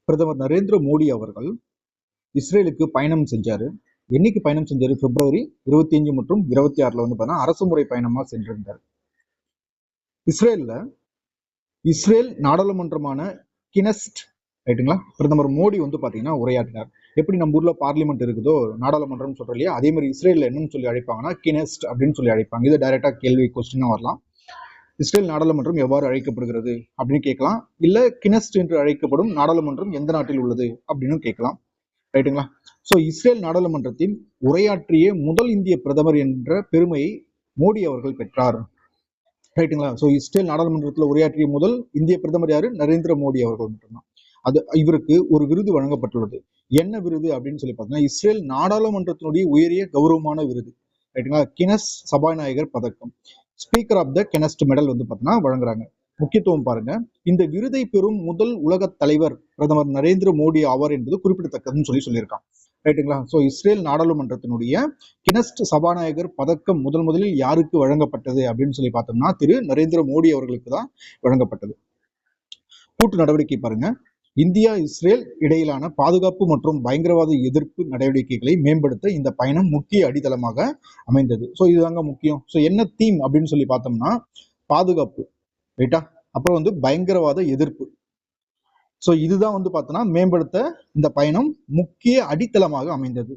பிரதமர் நரேந்திர மோடி அவர்கள் இஸ்ரேலுக்கு பயணம் செஞ்சாரு. என்னைக்கு பயணம் செஞ்சாரு? பிப்ரவரி 25 மற்றும் 26 வந்து பார்த்தீங்கன்னா அரசு முறை பயணமா சென்றிருந்தார். இஸ்ரேல் நாடாளுமன்றமான கினெஸ்ட், ரைட்டுங்களா, பிரதமர் மோடி வந்து பாத்தீங்கன்னா உரையாற்றினார். எப்படி நம்ம ஊர்ல பார்லிமெண்ட் இருக்குதோ நாடாளுமன்றம் சொல்றோம் இல்லையா, அதே மாதிரி இஸ்ரேல்ல என்னன்னு சொல்லி அழைப்பாங்கன்னா கினெஸ்ட் அப்படின்னு சொல்லி அழைப்பாங்க. இது டைரக்டா கேள்வி கொஸ்டினா வரலாம். இஸ்ரேல் நாடாளுமன்றம் எவ்வாறு அழைக்கப்படுகிறது அப்படின்னு கேட்கலாம். இல்ல கினெஸ்ட் என்று அழைக்கப்படும் நாடாளுமன்றம் எந்த நாட்டில் உள்ளது அப்படின்னு கேட்கலாம். ரைட்டுங்களா? சோ இஸ்ரேல் நாடாளுமன்றத்தில் உரையாற்றிய முதல் இந்திய பிரதமர் என்ற பெருமையை மோடி அவர்கள் பெற்றார். ரைட்டுங்களா? சோ இஸ்ரேல் நாடாளுமன்றத்தில் உரையாற்றிய முதல் இந்திய பிரதமர் யாரு? நரேந்திர மோடி அவர்கள் மட்டும்தான். அது இவருக்கு ஒரு விருது வழங்கப்பட்டுள்ளது. என்ன விருது அப்படின்னு சொல்லி பார்த்தீங்கன்னா இஸ்ரேல் நாடாளுமன்றத்தினுடைய உயரிய கௌரவமான விருது. ரைட்டுங்களா? கினஸ் சபாநாயகர் பதக்கம், ஸ்பீக்கர் ஆஃப் த கெனஸ்ட் மெடல் வந்து பார்த்தீங்கன்னா வழங்குறாங்க. முக்கியத்துவம் பாருங்க, இந்த விருதை பெறும் முதல் உலக தலைவர் பிரதமர் நரேந்திர மோடி ஆவார் என்பது குறிப்பிடத்தக்கதுன்னு சொல்லியிருக்கான். ரைட்டுங்களா? சோ இஸ்ரேல் நாடாளுமன்றத்தினுடைய கினஸ்ட் சபாநாயகர் பதக்கம் முதலில் யாருக்கு வழங்கப்பட்டது அப்படின்னு சொல்லி பார்த்தோம்னா திரு நரேந்திர மோடி அவர்களுக்கு தான் வழங்கப்பட்டது. கூட்டு நடவடிக்கை பாருங்க, இந்தியா இஸ்ரேல் இடையிலான பாதுகாப்பு மற்றும் பயங்கரவாத எதிர்ப்பு நடவடிக்கைகளை மேம்படுத்த இந்த பயணம் முக்கிய அடித்தளமாக அமைந்தது. ஸோ இதுதாங்க முக்கியம். ஸோ என்ன தீம் அப்படின்னு சொல்லி பார்த்தோம்னா பாதுகாப்பு, ரைட்டா, அப்புறம் வந்து பயங்கரவாத எதிர்ப்பு. ஸோ இதுதான் வந்து பார்த்தோம்னா மேம்படுத்த இந்த பயணம் முக்கிய அடித்தளமாக அமைந்தது.